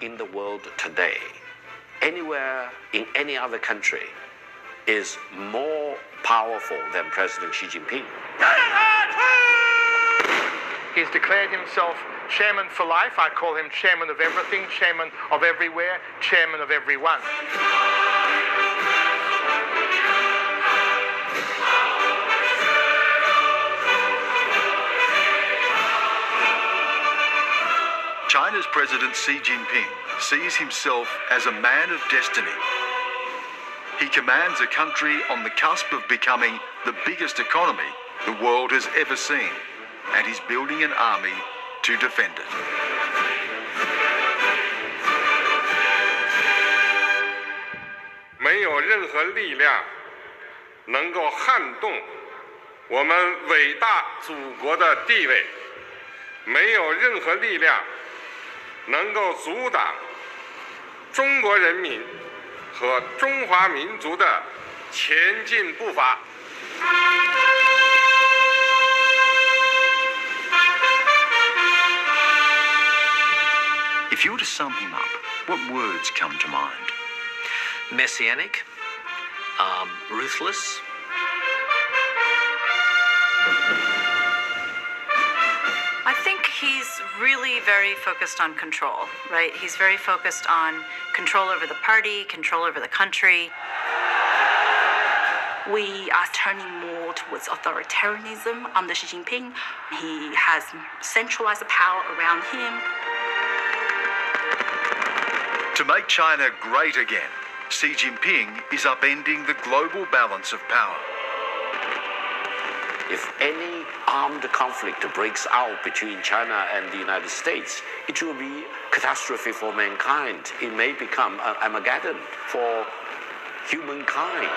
in the world today, anywhere in any other country, is more powerful than President Xi Jinping. He's declared himself chairman for life. I call him chairman of everything, chairman of everywhere, chairman of everyone. China's President Xi Jinping sees himself as a man of destiny. He commands a country on the cusp of becoming the biggest economy the world has ever seen, and he's building an army to defend it. 没有任何力量能够撼动我们伟大祖国的地位，没有任何力量能够阻挡中国人民和中华民族的前进步伐。 If you were to sum him up, what words come to mind? Messianic, ruthless. I think he's really very focused on control, right? He's very focused on control over the party, control over the country. We are turning more towards authoritarianism under Xi Jinping. He has centralized the power around him. To make China great again, Xi Jinping is upending the global balance of power. If any armed conflict breaks out between China and the United States, it will be catastrophe for mankind. It may become an Armageddon for humankind.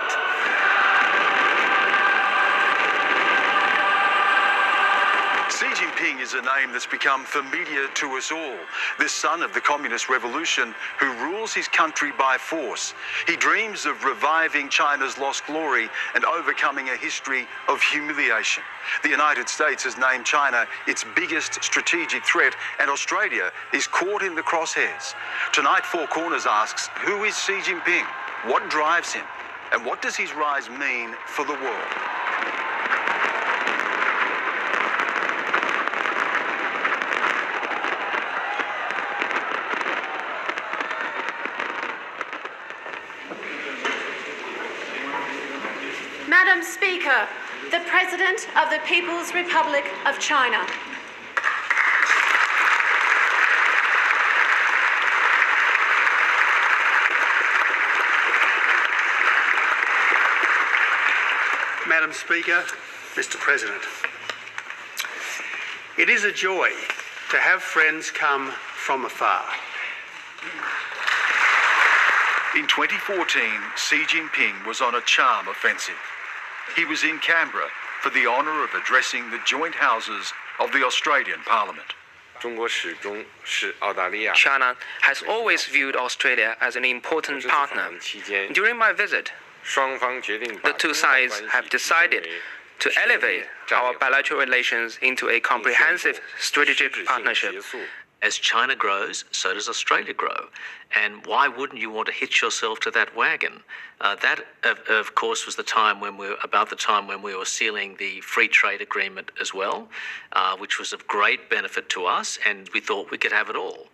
Xi Jinping is a name that's become familiar to us all, the son of the Communist Revolution who rules his country by force. He dreams of reviving China's lost glory and overcoming a history of humiliation. The United States has named China its biggest strategic threat, and Australia is caught in the crosshairs. Tonight, Four Corners asks, who is Xi Jinping? What drives him? And what does his rise mean for the world? Madam Speaker, the President of the People's Republic of China. Madam Speaker, Mr. President, it is a joy to have friends come from afar. In 2014, Xi Jinping was on a charm offensive. He was in Canberra for the honour of addressing the joint houses of the Australian Parliament. China has always viewed Australia as an important partner. During my visit, the two sides have decided to elevate our bilateral relations into a comprehensive strategic partnership. As China grows, so does Australia grow. And why wouldn't you want to hitch yourself to that wagon? That, of course, was about the time when we were sealing the free trade agreement as well, which was of great benefit to us, and we thought we could have it all.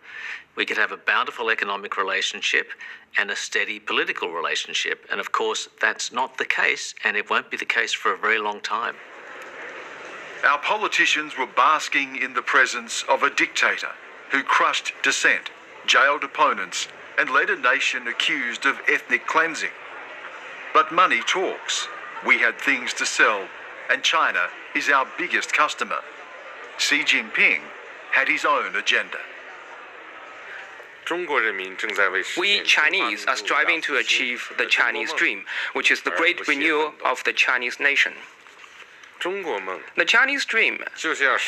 We could have a bountiful economic relationship and a steady political relationship. And of course, that's not the case, and it won't be the case for a very long time. Our politicians were basking in the presence of a dictator who crushed dissent, jailed opponents, and led a nation accused of ethnic cleansing. But money talks. We had things to sell, and China is our biggest customer. Xi Jinping had his own agenda. We Chinese are striving to achieve the Chinese dream, which is the great renewal of the Chinese nation. The Chinese dream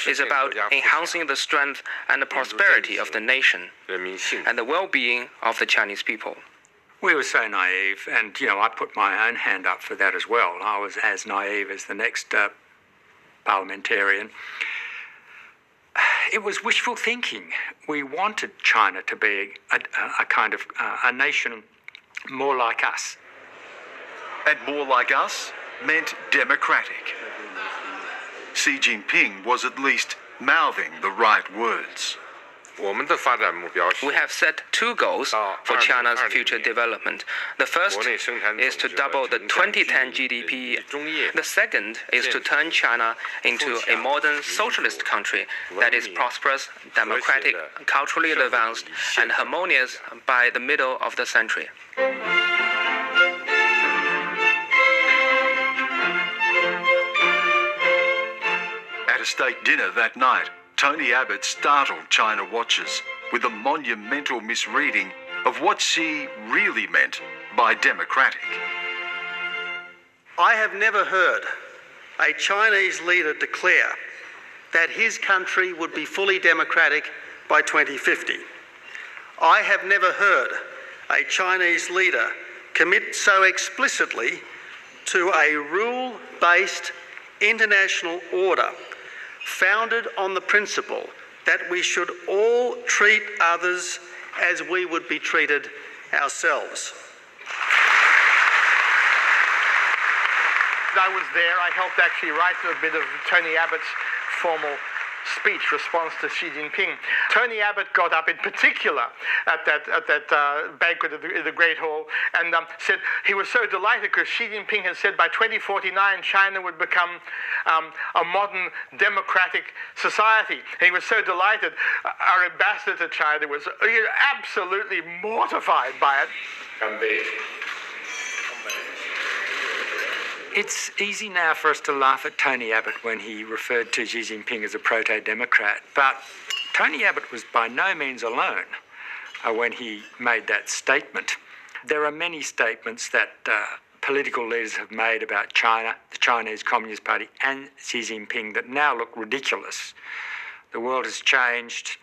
is about enhancing the strength and the prosperity of the nation and the well-being of the Chinese people. We were so naive, and, I put my own hand up for that as well. I was as naive as the next parliamentarian. it was wishful thinking. We wanted China to be a kind of a nation more like us. And more like us meant democratic. Xi Jinping was at least mouthing the right words. We have set 2 goals for China's future development. The first is to double the 2010 GDP. The second is to turn China into a modern socialist country that is prosperous, democratic, culturally advanced, and harmonious by the middle of the century. At a state dinner that night, Tony Abbott startled China watchers with a monumental misreading of what Xi really meant by democratic. I have never heard a Chinese leader declare that his country would be fully democratic by 2050. I have never heard a Chinese leader commit so explicitly to a rule-based international order founded on the principle that we should all treat others as we would be treated ourselves. I was there. I helped actually write a bit of Tony Abbott's formal speech response to Xi Jinping. Tony Abbott got up in particular at that banquet in the Great Hall and said he was so delighted because Xi Jinping had said by 2049 China would become a modern democratic society. And he was so delighted. Our ambassador to China was absolutely mortified by it. It's easy now for us to laugh at Tony Abbott when he referred to Xi Jinping as a proto-democrat, but Tony Abbott was by no means alone when he made that statement. There are many statements that political leaders have made about China, the Chinese Communist Party, and Xi Jinping that now look ridiculous. The world has changed,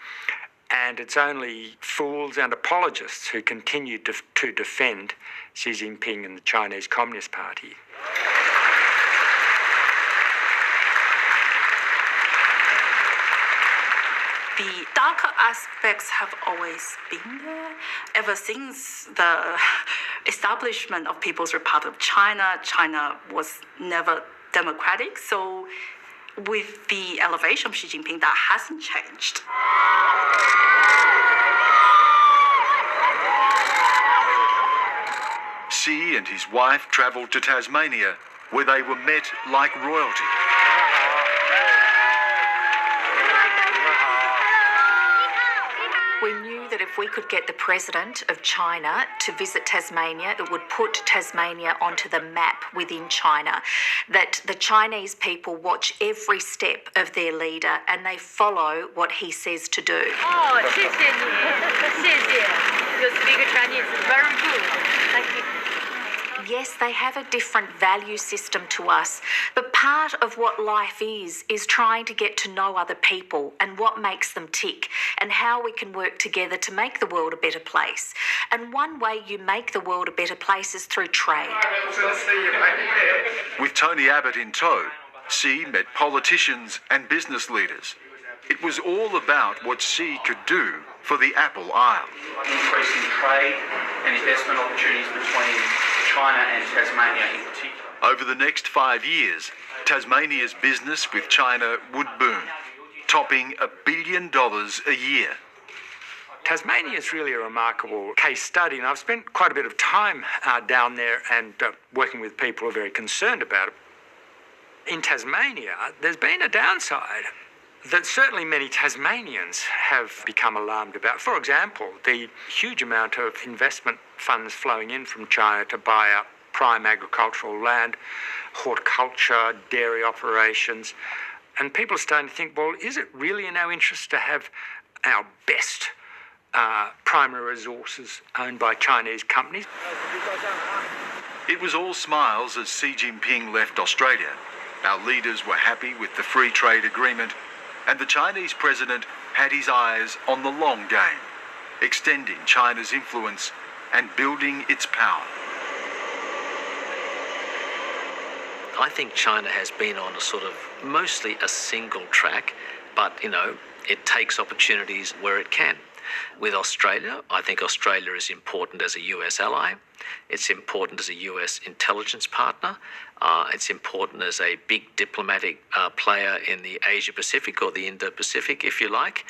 and it's only fools and apologists who continue to defend Xi Jinping and the Chinese Communist Party. The darker aspects have always been there. Ever since the establishment of People's Republic of China, China was never democratic. So with the elevation of Xi Jinping, that hasn't changed. Xi and his wife travelled to Tasmania, where they were met like royalty. We knew that if we could get the president of China to visit Tasmania, it would put Tasmania onto the map within China, that the Chinese people watch every step of their leader and they follow what he says to do. Oh, 谢谢你，谢谢. You speak Chinese, very good. Thank you. Yes, they have a different value system to us, but part of what life is trying to get to know other people and what makes them tick and how we can work together to make the world a better place. And one way you make the world a better place is through trade. With Tony Abbott in tow, Xi met politicians and business leaders. It was all about what Xi could do for the Apple Isle. Increasing trade and investment opportunities between China and Tasmania in particular. Over the next 5 years, Tasmania's business with China would boom, topping $1 billion a year. Tasmania is really a remarkable case study, and I've spent quite a bit of time down there and working with people who are very concerned about it. In Tasmania, there's been a downside that certainly many Tasmanians have become alarmed about. For example, the huge amount of investment funds flowing in from China to buy up prime agricultural land, horticulture, dairy operations. And people are starting to think, well, is it really in our interest to have our best primary resources owned by Chinese companies? It was all smiles as Xi Jinping left Australia. Our leaders were happy with the free trade agreement, and the Chinese president had his eyes on the long game, extending China's influence and building its power. I think China has been on a sort of mostly a single track, but, It takes opportunities where it can. With Australia, I think Australia is important as a US ally. It's important as a US intelligence partner. It's important as a big diplomatic player in the Asia-Pacific or the Indo-Pacific, if you like.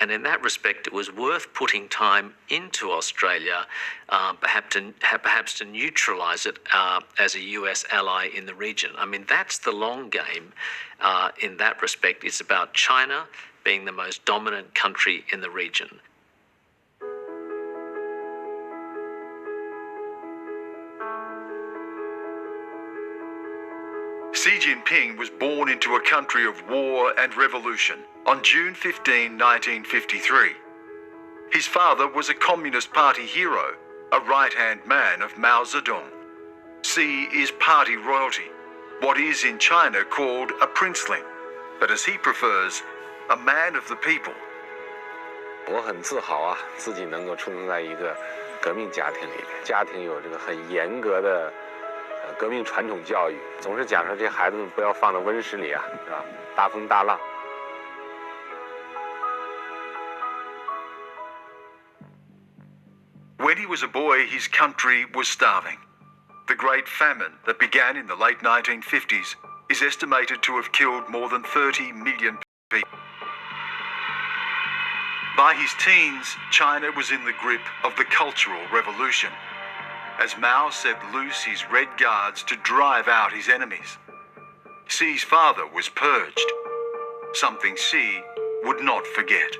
And in that respect, it was worth putting time into Australia, perhaps to neutralise it as a US ally in the region. I mean, that's the long game in that respect. It's about China being the most dominant country in the region. Xi Jinping was born into a country of war and revolution on June 15, 1953. His father was a Communist Party hero, a right-hand man of Mao Zedong. Xi is party royalty, what is in China called a princeling, but as he prefers, a man of the people. 我很自豪啊，自己能够出生在一个革命家庭里面，家庭有这个很严格的革命传统教育，总是讲说这孩子们不要放到温室里啊，是吧？大风大浪。When he was a boy, his country was starving. The Great Famine that began in the late 1950s is estimated to have killed more than 30 million people. By his teens, China was in the grip of the Cultural Revolution, as Mao set loose his Red Guards to drive out his enemies. Xi's father was purged, something Xi would not forget.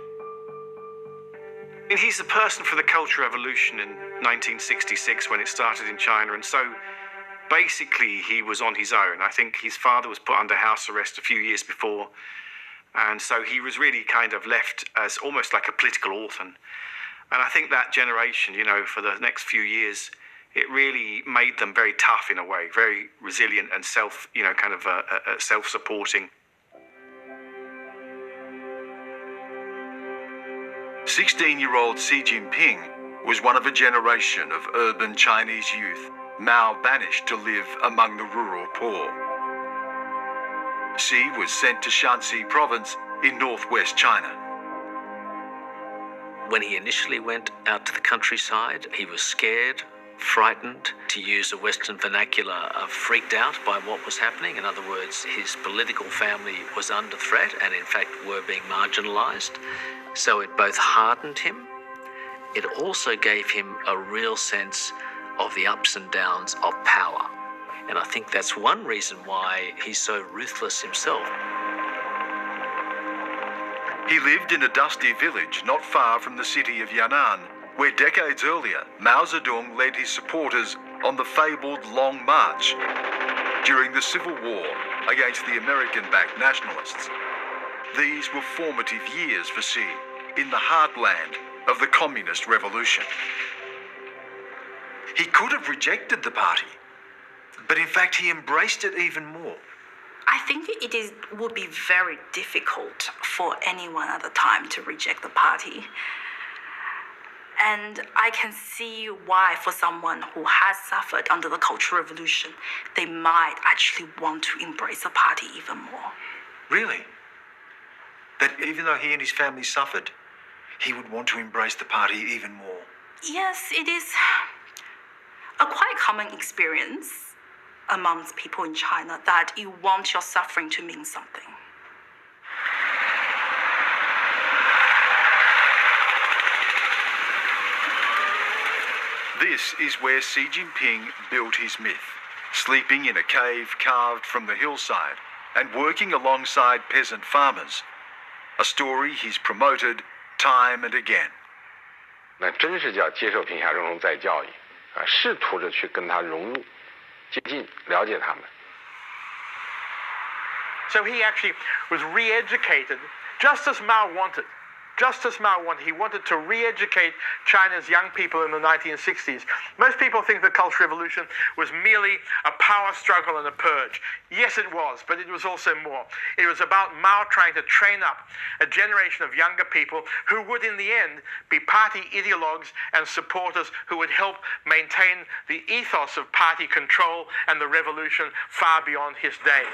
And he's the person for the Cultural Revolution in 1966 when it started in China, and so basically he was on his own. I think his father was put under house arrest a few years before, and so he was really kind of left as almost like a political orphan. And I think that generation, you know, for the next few years, it really made them very tough in a way, very resilient and self-supporting. 16-year-old Xi Jinping was one of a generation of urban Chinese youth Mao banished to live among the rural poor. Xi was sent to Shanxi province in northwest China. When he initially went out to the countryside, he was scared, frightened, to use a Western vernacular, freaked out by what was happening. In other words, his political family was under threat and in fact were being marginalised. So it both hardened him, it also gave him a real sense of the ups and downs of power. And I think that's one reason why he's so ruthless himself. He lived in a dusty village not far from the city of Yan'an, where decades earlier Mao Zedong led his supporters on the fabled Long March during the Civil War against the American-backed nationalists. These were formative years for Xi in the heartland of the Communist Revolution. He could have rejected the party, but in fact he embraced it even more. I think would be very difficult for anyone at the time to reject the party. And I can see why, for someone who has suffered under the Cultural Revolution, they might actually want to embrace the party even more. Really? That even though he and his family suffered, he would want to embrace the party even more? Yes, it is a quite common experience amongst people in China that you want your suffering to mean something. This is where Xi Jinping built his myth, sleeping in a cave carved from the hillside and working alongside peasant farmers, a story he's promoted time and again. 那真是叫接受贫下中农再教育啊，试图着去跟他融入、接近、了解他们。 So he actually was re-educated, just as Mao wanted. Just as Mao wanted. He wanted to re-educate China's young people in the 1960s. Most people think the Cultural Revolution was merely a power struggle and a purge. Yes, it was, but it was also more. It was about Mao trying to train up a generation of younger people who would, in the end, be party ideologues and supporters who would help maintain the ethos of party control and the revolution far beyond his day.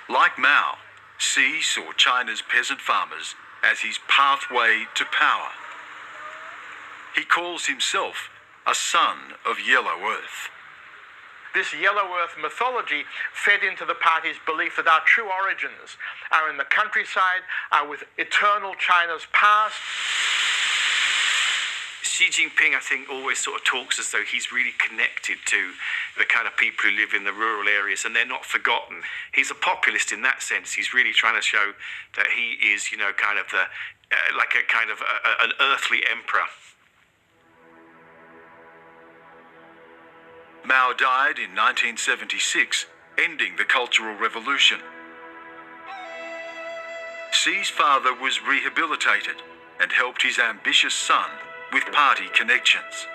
Like Mao, Xi saw China's peasant farmers as his pathway to power. He calls himself a son of Yellow Earth. This Yellow Earth mythology fed into the party's belief that our true origins are in the countryside, are with eternal China's past. Xi Jinping, I think, always sort of talks as though he's really connected to the kind of people who live in the rural areas, and they're not forgotten. He's a populist in that sense. He's really trying to show that he is, you know, kind of the like a kind of an earthly emperor. Mao died in 1976, ending the Cultural Revolution. Xi's father was rehabilitated and helped his ambitious son with party connections.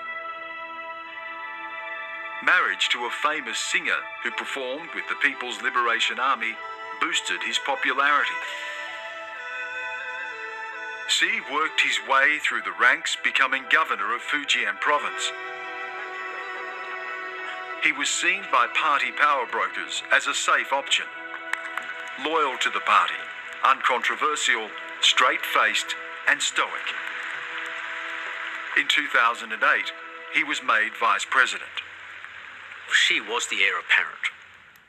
Marriage to a famous singer who performed with the People's Liberation Army boosted his popularity. Xi worked his way through the ranks, becoming governor of Fujian province. He was seen by party power brokers as a safe option. Loyal to the party, uncontroversial, straight-faced and stoic. In 2008, he was made vice president. Xi was the heir apparent.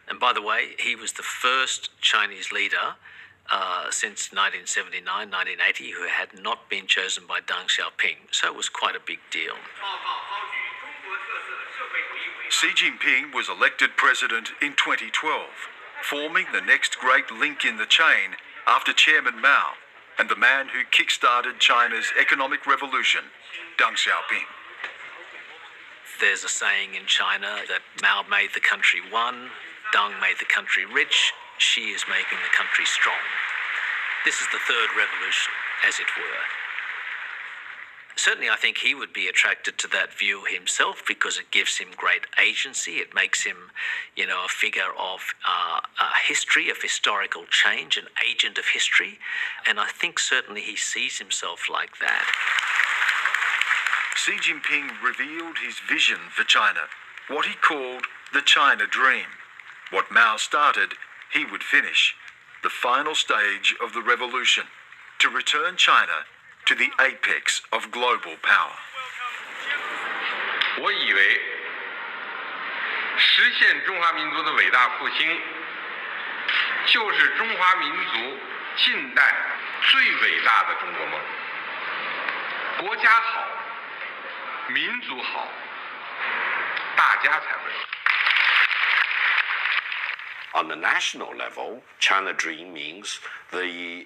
And by the way, he was the first Chinese leader since 1979, 1980, who had not been chosen by Deng Xiaoping. So it was quite a big deal. Xi Jinping was elected president in 2012, forming the next great link in the chain after Chairman Mao and the man who kick-started China's economic revolution, Deng Xiaoping. There's a saying in China that Mao made the country one, Deng made the country rich, Xi is making the country strong. This is the third revolution, as it were. Certainly, I think he would be attracted to that view himself because it gives him great agency. It makes him, you know, a figure of history, of historical change, an agent of history. And I think certainly he sees himself like that. Xi Jinping revealed his vision for China, what he called the China Dream. What Mao started, he would finish. The final stage of the revolution, to return China to the apex of global power. 我以为实现中华民族的伟大复兴，就是中华民族近代最伟大的中国梦。国家好，民族好，大家才会好。 On the national level, China Dream means the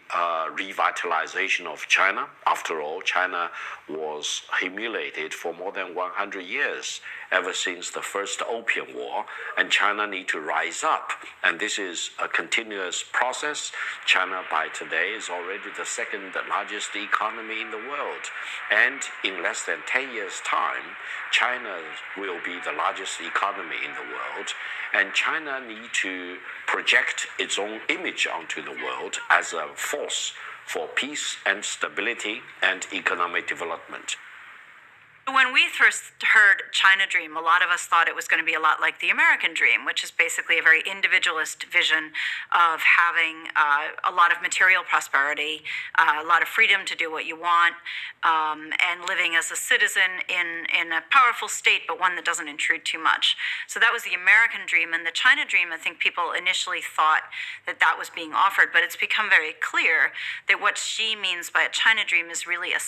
revitalization of China. After all, China was humiliated for more than 100 years, ever since the First Opium War, and China need to rise up. And this is a continuous process. China by today is already the second largest economy in the world. And in less than 10 years' time, China will be the largest economy in the world. And China need to project its own image onto the world as a force for peace and stability and economic development. When we first heard China Dream, a lot of us thought it was going to be a lot like the American Dream, which is basically a very individualist vision of having a lot of material prosperity, a lot of freedom to do what you want, and living as a citizen in a powerful state, but one that doesn't intrude too much. So that was the American Dream. And the China Dream, I think people initially thought that that was being offered, but it's become very clear that what Xi means by a China Dream is really a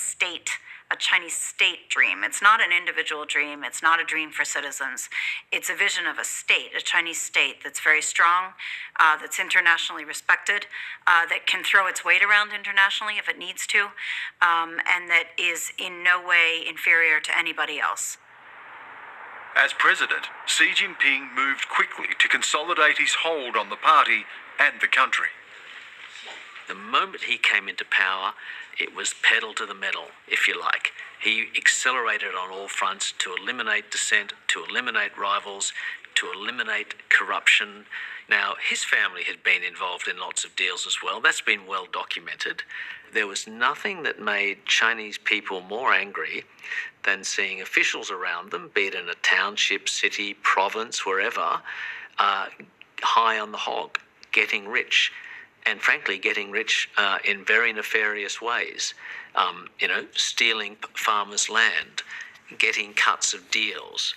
Chinese state dream. It's not an individual dream. It's not a dream for citizens. It's a vision of a state, a Chinese state that's very strong, that's internationally respected, that can throw its weight around internationally if it needs to, and that is in no way inferior to anybody else. As president, Xi Jinping moved quickly to consolidate his hold on the party and the country. The moment he came into power, it was pedal to the metal, if you like. He accelerated on all fronts to eliminate dissent, to eliminate rivals, to eliminate corruption. Now, his family had been involved in lots of deals as well. That's been well documented. There was nothing that made Chinese people more angry than seeing officials around them, be it in a township, city, province, wherever, high on the hog, getting rich, and frankly, getting rich in very nefarious ways. Stealing farmers' land, getting cuts of deals,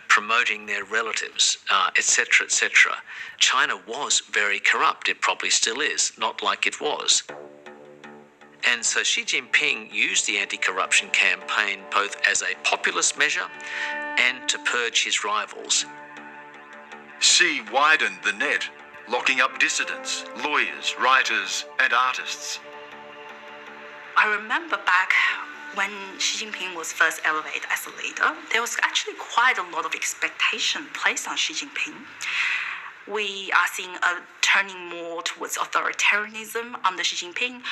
promoting their relatives, etc., etc. China was very corrupt. It probably still is, not like it was. And so Xi Jinping used the anti-corruption campaign both as a populist measure and to purge his rivals. Xi widened the net, locking up dissidents, lawyers, writers, and artists. I remember back when Xi Jinping was first elevated as a leader, there was actually quite a lot of expectation placed on Xi Jinping. We are seeing a turning more towards authoritarianism under Xi Jinping.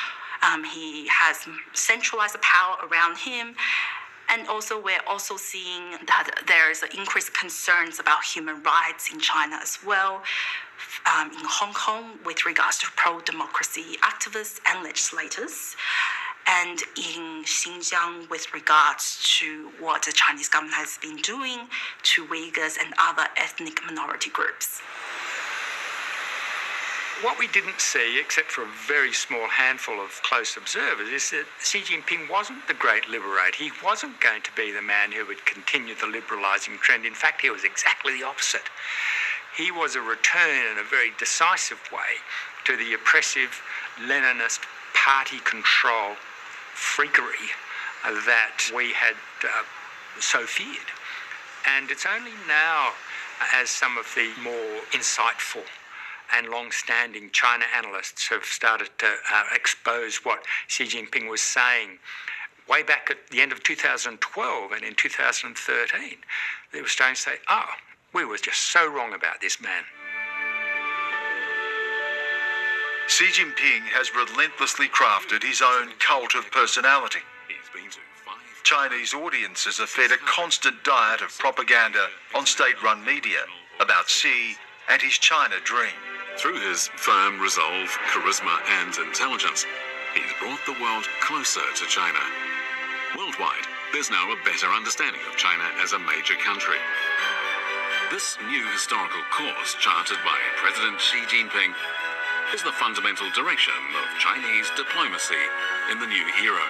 He has centralized the power around him. And also, we're also seeing that there's increased concerns about human rights in China as well, in Hong Kong with regards to pro-democracy activists and legislators, and in Xinjiang with regards to what the Chinese government has been doing to Uyghurs and other ethnic minority groups. What we didn't see, except for a very small handful of close observers, is that Xi Jinping wasn't the great liberator. He wasn't going to be the man who would continue the liberalising trend. In fact, he was exactly the opposite. He was a return in a very decisive way to the oppressive Leninist party control freakery that we had so feared. And it's only now, as some of the more insightful and long-standing China analysts have started to expose what Xi Jinping was saying way back at the end of 2012 and in 2013. They were starting to say, we were just so wrong about this man. Xi Jinping has relentlessly crafted his own cult of personality. Chinese audiences are fed a constant diet of propaganda on state-run media about Xi and his China dream. Through his firm resolve, charisma and intelligence, he's brought the world closer to China. Worldwide, there's now a better understanding of China as a major country. This new historical course charted by President Xi Jinping is the fundamental direction of Chinese diplomacy in the new era.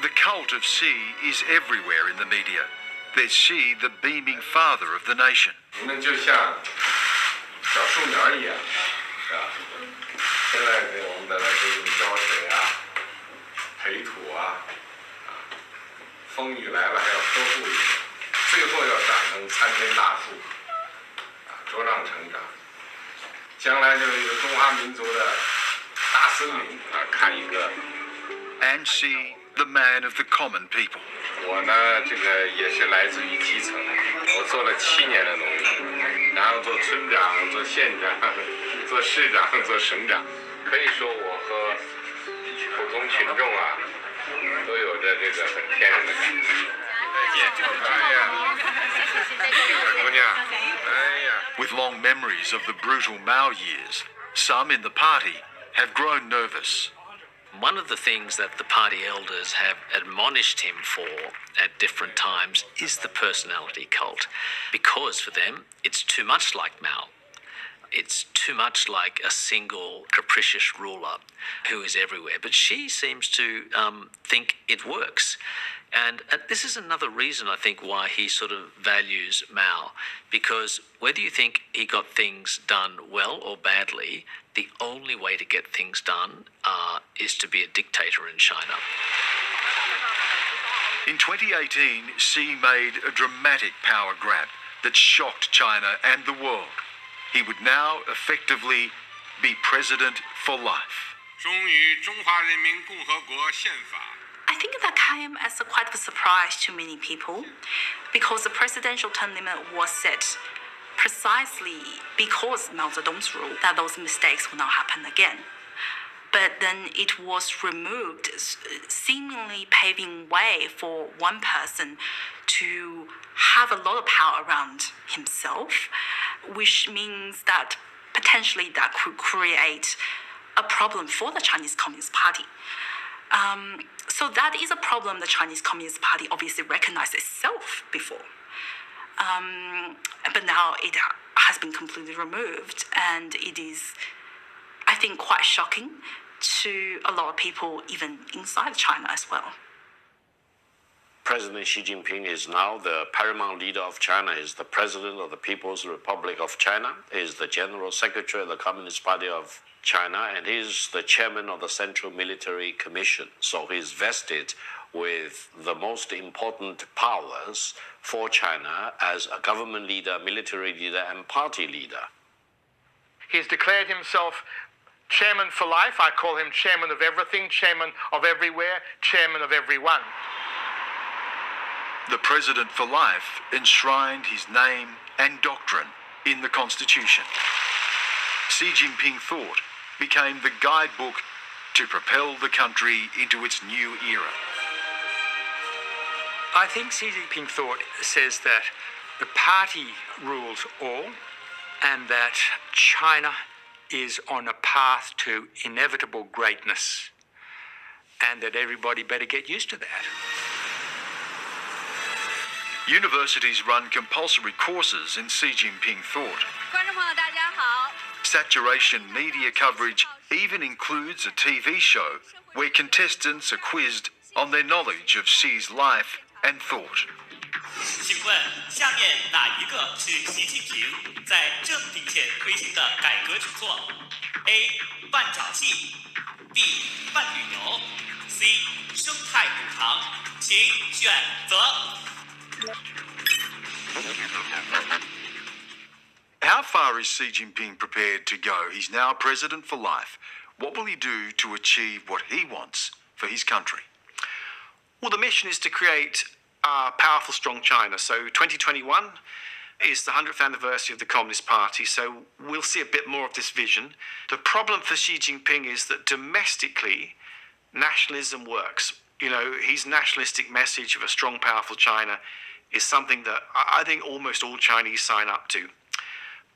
The cult of Xi is everywhere in the media. There's Xi, the beaming father of the nation. And Xi, the man of the common people. 我呢，这个也是来自于基层，我做了7年的农民，然后做村长、做县长、做市长、做省长，可以说我和普通群众啊，都有着这个很天然的感情。再见，哎呀，小姑娘，哎呀。With long memories of the brutal Mao years, some in the party have grown nervous. One of the things that the party elders have admonished him for at different times is the personality cult, because for them it's too much like Mao. It's too much like a single capricious ruler who is everywhere. But Xi seems to think it works. And this is another reason, I think, why he sort of values Mao, because whether you think he got things done well or badly, the only way to get things done is to be a dictator in China. In 2018, Xi made a dramatic power grab that shocked China and the world. He would now effectively be president for life. 终于，中华人民共和国宪法 I think that came as quite a surprise to many people, because the presidential term limit was set precisely because Mao Zedong's rule that those mistakes will not happen again. But then it was removed, seemingly paving way for one person to have a lot of power around himself, which means that potentially that could create a problem for the Chinese Communist Party. So that is a problem the Chinese Communist Party obviously recognized itself before. But now it has been completely removed, and it is, I think, quite shocking to a lot of people, even inside China as well. President Xi Jinping is now the paramount leader of China, is the president of the People's Republic of China, is the general secretary of the Communist Party of China, and he's the chairman of the Central Military Commission. So he's vested with the most important powers for China as a government leader, military leader, and party leader. He's declared himself chairman for life. I call him chairman of everything, chairman of everywhere, chairman of everyone. The president for life enshrined his name and doctrine in the Constitution. Xi Jinping thought became the guidebook to propel the country into its new era. I think Xi Jinping thought says that the party rules all, and that China is on a path to inevitable greatness, and that everybody better get used to that. Universities run compulsory courses in Xi Jinping thought. Saturation media coverage even includes a TV show where contestants are quizzed on their knowledge of Xi's life and thought. 请问下面哪一个是习近平在正并且推行的改革举措 ？A. 半沼气 B. 半旅游 C. 生态补偿，请选择。 How far is Xi Jinping prepared to go? He's now president for life. What will he do to achieve what he wants for his country? Well, the mission is to create a powerful, strong China. So 2021 is the 100th anniversary of the Communist Party, so we'll see a bit more of this vision. The problem for Xi Jinping is that domestically, nationalism works. You know, his nationalistic message of a strong, powerful China is something that I think almost all Chinese sign up to.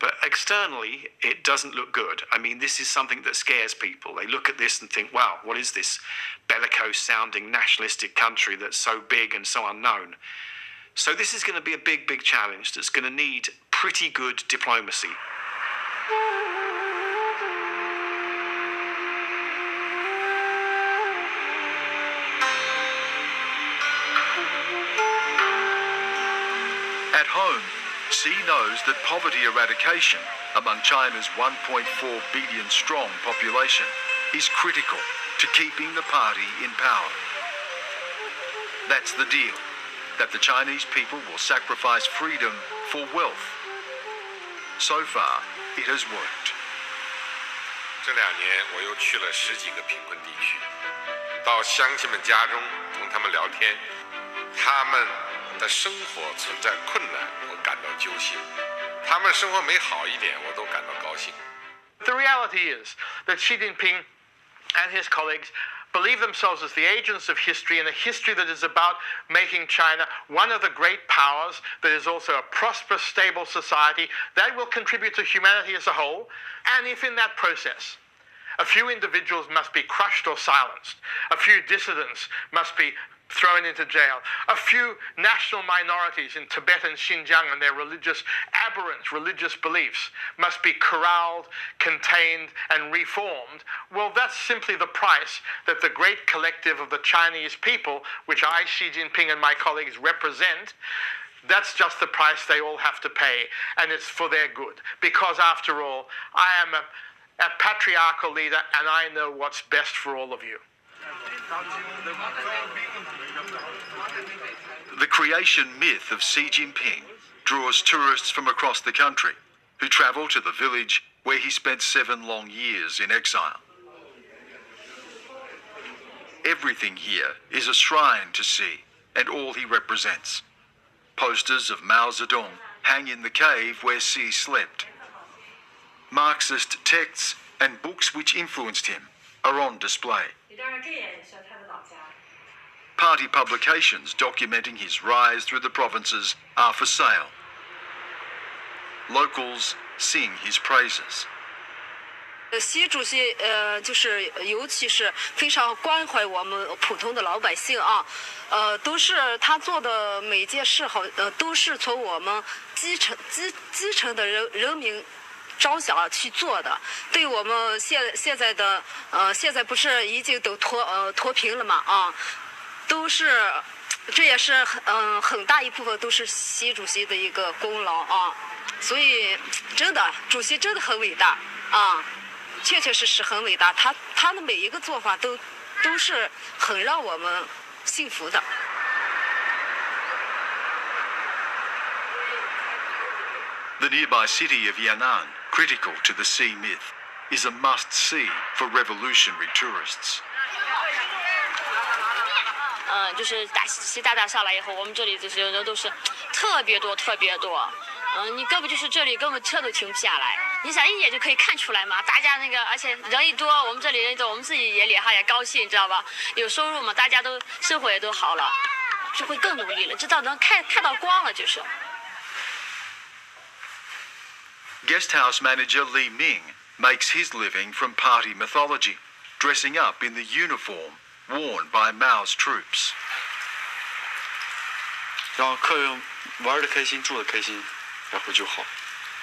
But externally, it doesn't look good. I mean, this is something that scares people. They look at this and think, wow, what is this bellicose-sounding nationalistic country that's so big and so unknown? So this is going to be a big, big challenge that's going to need pretty good diplomacy. At home, Xi knows that poverty eradication among China's 1.4 billion strong population is critical to keeping the party in power. That's the deal, that the Chinese people will sacrifice freedom for wealth. So far, it has worked. 这2年我又去了10几个贫困地区，到乡亲们家中同他们聊天，他们的生活存在困难，我感到揪心；他们生活美好一点，我都感到高兴。 The reality is that Xi Jinping and his colleagues believe themselves as the agents of history, and a history that is about making China one of the great powers that is also a prosperous, stable society that will contribute to humanity as a whole. And if in that process a few individuals must be crushed or silenced, a few dissidents must be thrown into jail, a few national minorities in Tibet and Xinjiang and their aberrant religious beliefs must be corralled, contained, and reformed, well, that's simply the price that the great collective of the Chinese people, which I, Xi Jinping, and my colleagues represent, that's just the price they all have to pay, and it's for their good. Because after all, I am a patriarchal leader, and I know what's best for all of you. The creation myth of Xi Jinping draws tourists from across the country who travel to the village where he spent 7 long years in exile. Everything here is a shrine to Xi and all he represents. Posters of Mao Zedong hang in the cave where Xi slept. Marxist texts and books which influenced him are on display. Party publications documenting his rise through the provinces are for sale. Locals sing his praises. 习主席就是尤其是非常关怀我们普通的老百姓啊，都是他做的每件事好，都是从我们基层的人民着想去做的。对我们现在的现在不是已经都脱贫了嘛啊，都是这也是很大一部分都是习主席的一个功劳啊，所以真的主席真的很伟大啊。确确实实很伟大，他的每一个做法都是很让我们幸福的。The nearby city of Yan'an, critical to the sea myth, is a must-see for revolutionary tourists. 就是习大大下来以后，我们这里这些人都是特别多。你根本就是这里根本车都停不下来，你想一眼就可以看出来嘛。大家那个，而且人一多，我们这里人多，我们自己也脸上也高兴，你知道吧？有收入嘛，大家都生活也都好了，就会更努力了，知道能看到光了就是。Guest house manager Li Ming makes his living from party mythology, dressing up in the uniform worn by Mao's troops. 让客人玩得开心，住得开心，然后就好，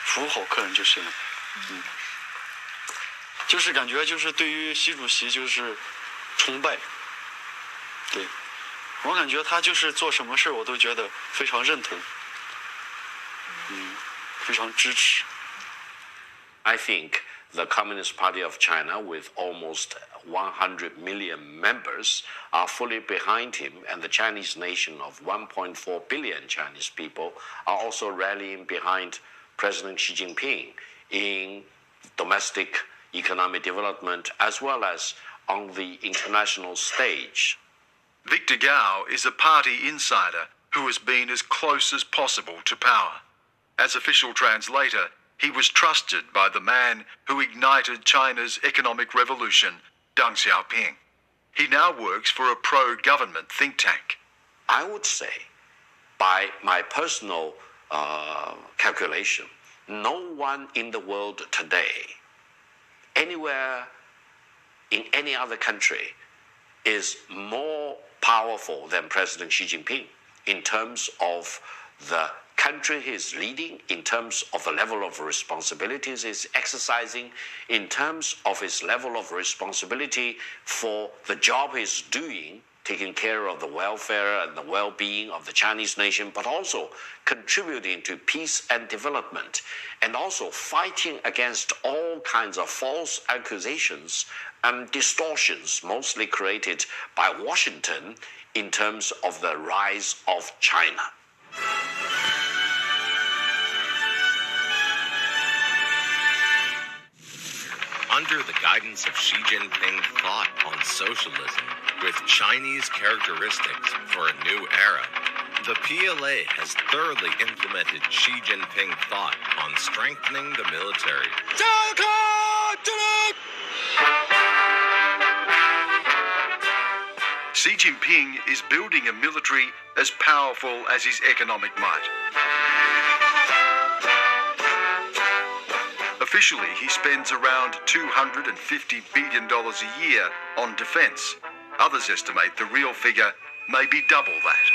服务好客人就行了。就是感觉就是对于习主席就是崇拜，对，我感觉他就是做什么事我都觉得非常认同，非常支持。I think the Communist Party of China, with almost 100 million members, are fully behind him, and the Chinese nation of 1.4 billion Chinese people are also rallying behind President Xi Jinping in domestic economic development as well as on the international stage. Victor Gao is a party insider who has been as close as possible to power. As official translator, he was trusted by the man who ignited China's economic revolution, Deng Xiaoping. He now works for a pro-government think tank. I would say, by my personal calculation, no one in the world today, anywhere in any other country, is more powerful than President Xi Jinping in terms of the country he's leading, in terms of the level of responsibilities he's exercising, in terms of his level of responsibility for the job he's doing, taking care of the welfare and the well-being of the Chinese nation, but also contributing to peace and development, and also fighting against all kinds of false accusations and distortions, mostly created by Washington in terms of the rise of China. Under the guidance of Xi Jinping thought on socialism with Chinese characteristics for a new era, the PLA has thoroughly implemented Xi Jinping thought on strengthening the military. Xi Jinping is building a military as powerful as his economic might. Officially, he spends around $250 billion a year on defense. Others estimate the real figure may be double that.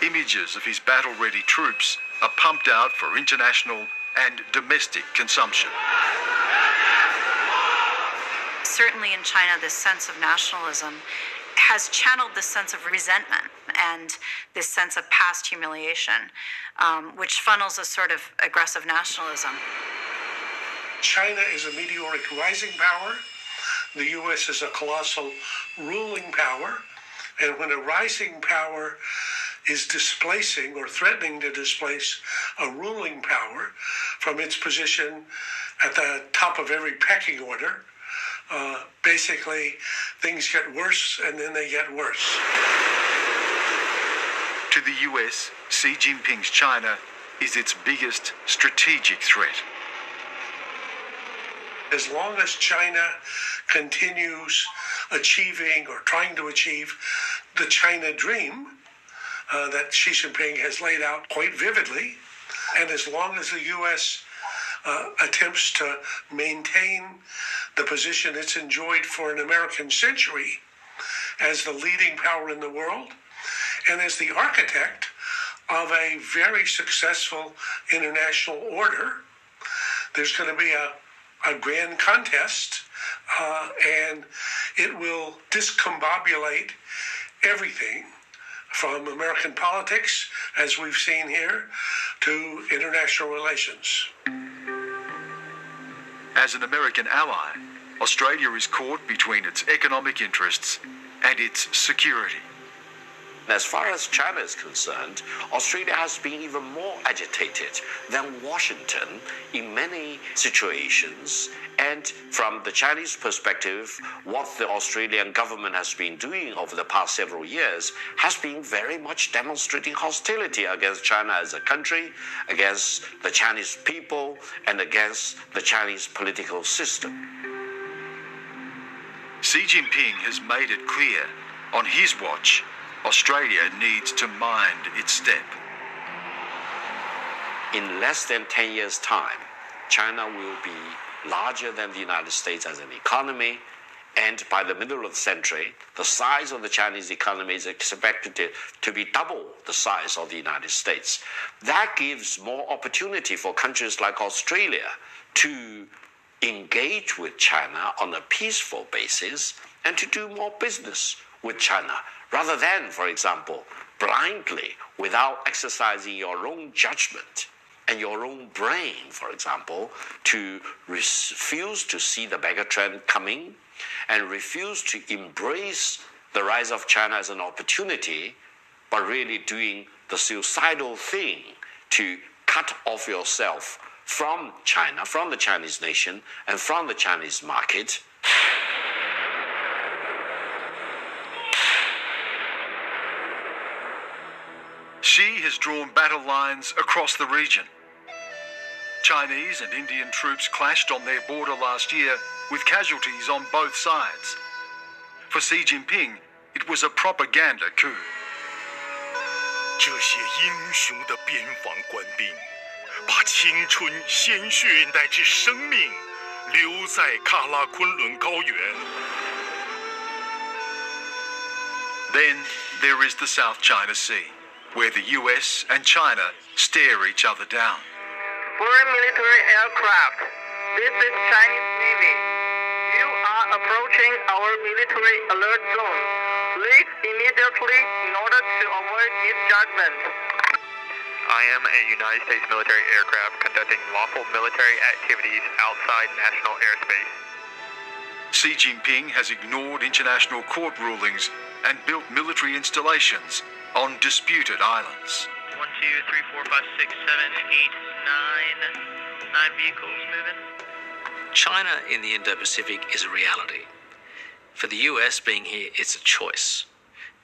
Images of his battle-ready troops are pumped out for international and domestic consumption. Certainly in China, this sense of nationalism has channeled this sense of resentment and this sense of past humiliation, which funnels a sort of aggressive nationalism. China is a meteoric rising power. The U.S. is a colossal ruling power. And when a rising power is displacing or threatening to displace a ruling power from its position at the top of every pecking order, basically things get worse and then they get worse. To the US, Xi Jinping's China is its biggest strategic threat. As long as China continues achieving or trying to achieve the China dream, that Xi Jinping has laid out quite vividly. And as long as the U.S. Attempts to maintain the position it's enjoyed for an American century as the leading power in the world and as the architect of a very successful international order, there's going to be a grand contest, and it will discombobulate everything from American politics, as we've seen here, to international relations. As an American ally, Australia is caught between its economic interests and its security. As far as China is concerned, Australia has been even more agitated than Washington in many situations. And from the Chinese perspective, what the Australian government has been doing over the past several years has been very much demonstrating hostility against China as a country, against the Chinese people, and against the Chinese political system. Xi Jinping has made it clear, on his watch, Australia needs to mind its step. In less than 10 years' time, China will be larger than the United States as an economy, and by the middle of the century, the size of the Chinese economy is expected to be double the size of the United States. That gives more opportunity for countries like Australia to engage with China on a peaceful basis and to do more business with China, rather than, for example, blindly, without exercising your own judgment and your own brain, for example, to refuse to see the megatrend coming and refuse to embrace the rise of China as an opportunity, but really doing the suicidal thing to cut off yourself from China, from the Chinese nation, and from the Chinese market. Xi has drawn battle lines across the region. Chinese and Indian troops clashed on their border last year with casualties on both sides. For Xi Jinping, it was a propaganda coup. 这些英雄的边防官兵，把青春、鲜血乃至生命留在喀拉昆仑高原。 Then there is the South China Sea, where the US and China stare each other down. Foreign military aircraft, this is Chinese Navy. You are approaching our military alert zone. Leave immediately in order to avoid misjudgment. I am a United States military aircraft conducting lawful military activities outside national airspace. Xi Jinping has ignored international court rulings and built military installations on disputed islands. 1, 2, 3, 4, 5, 6, 7, 8, 9 vehicles moving. China in the Indo-Pacific is a reality. For the US being here, it's a choice.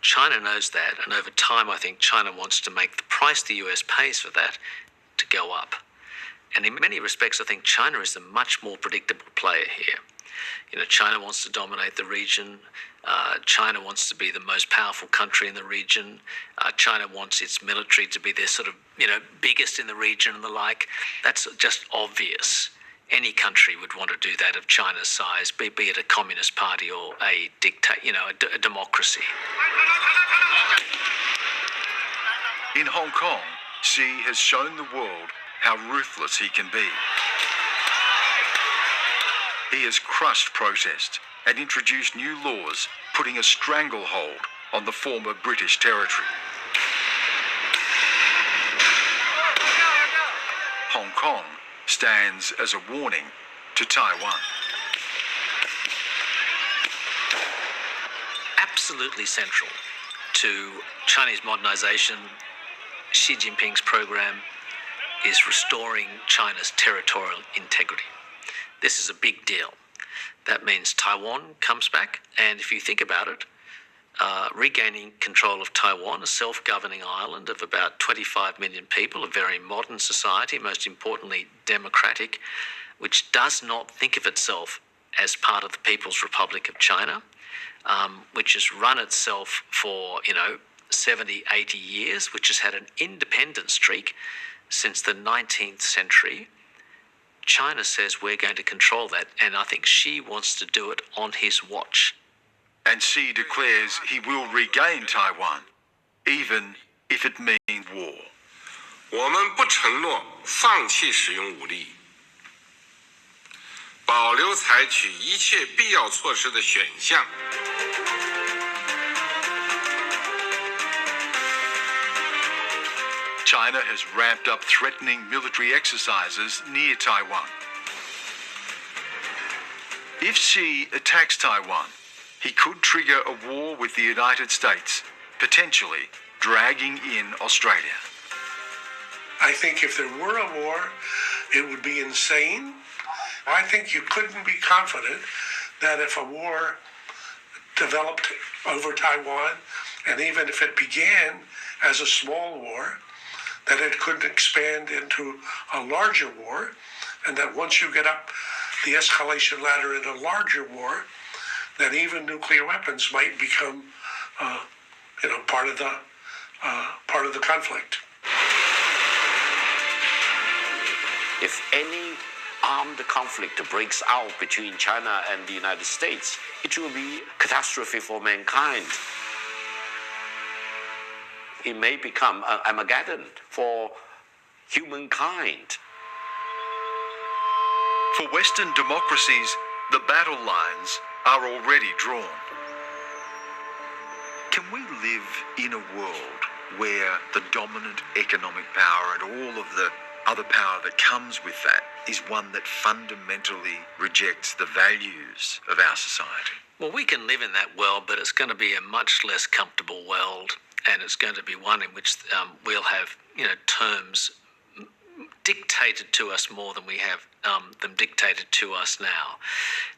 China knows that, and over time I think China wants to make the price the US pays for that to go up. And in many respects, I think China is a much more predictable player here. You know, China wants to dominate the region. China wants to be the most powerful country in the region. China wants its military to be their sort of, biggest in the region and the like. That's just obvious. Any country would want to do that of China's size, be it a communist party or a a democracy. In Hong Kong, Xi has shown the world how ruthless he can be. He has crushed protest and introduced new laws putting a stranglehold on the former British territory. Hong Kong stands as a warning to Taiwan. Absolutely central to Chinese modernization, Xi Jinping's program is restoring China's territorial integrity. This is a big deal. That means Taiwan comes back, and if you think about it, regaining control of Taiwan, a self-governing island of about 25 million people, a very modern society, most importantly democratic, which does not think of itself as part of the People's Republic of China, which has run itself for, 70, 80 years, which has had an independent streak since the 19th century. China says we're going to control that, and I think Xi wants to do it on his watch. And Xi declares he will regain Taiwan, even if it means war. 我们不承诺放弃使用武力，保留采取一切必要措施的选项。China has ramped up threatening military exercises near Taiwan. If Xi attacks Taiwan, he could trigger a war with the United States, potentially dragging in Australia. I think if there were a war, it would be insane. I think you couldn't be confident that if a war developed over Taiwan, and even if it began as a small war, that it could expand into a larger war, and that once you get up the escalation ladder in a larger war, that even nuclear weapons might become, part of the conflict. If any armed conflict breaks out between China and the United States, it will be catastrophe for mankind. It may become an Armageddon for humankind. For Western democracies, the battle lines are already drawn. Can we live in a world where the dominant economic power and all of the other power that comes with that is one that fundamentally rejects the values of our society? Well, we can live in that world, but it's going to be a much less comfortable world, and it's going to be one in which we'll have, terms dictated to us more than we have them dictated to us now.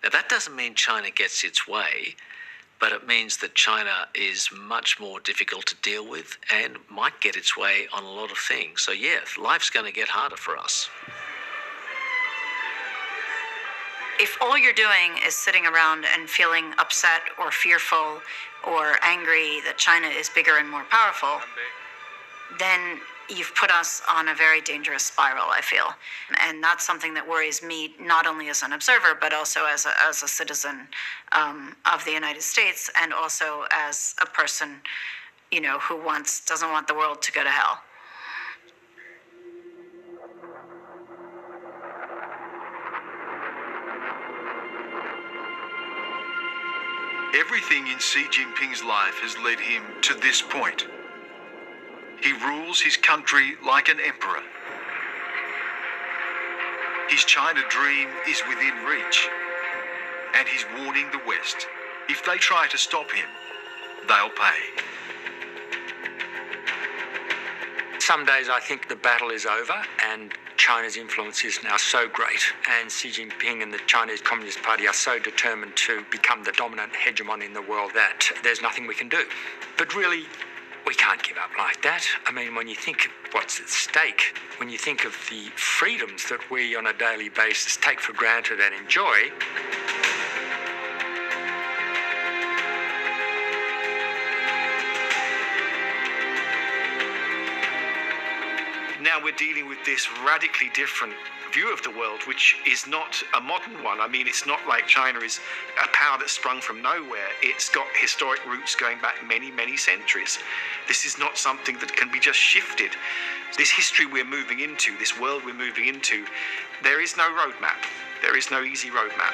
Now, that doesn't mean China gets its way, but it means that China is much more difficult to deal with and might get its way on a lot of things. So, yeah, life's going to get harder for us. If all you're doing is sitting around and feeling upset or fearful or angry that China is bigger and more powerful, then you've put us on a very dangerous spiral, I feel. And that's something that worries me, not only as an observer, but also as a citizen of the United States, and also as a person, who doesn't want the world to go to hell. Everything in Xi Jinping's life has led him to this point. He rules his country like an emperor. His China dream is within reach, and he's warning the West, if they try to stop him, they'll pay. Some days I think the battle is over and China's influence is now so great, and Xi Jinping and the Chinese Communist Party are so determined to become the dominant hegemon in the world that there's nothing we can do. But really, we can't give up like that. I mean, when you think of what's at stake, when you think of the freedoms that we on a daily basis take for granted and enjoy, now we're dealing with this radically different view of the world, which is not a modern one. I mean, it's not like China is a power that sprung from nowhere. It's got historic roots going back many, many centuries. This is not something that can be just shifted. This history we're moving into, this world we're moving into, there is no roadmap. There is no easy roadmap.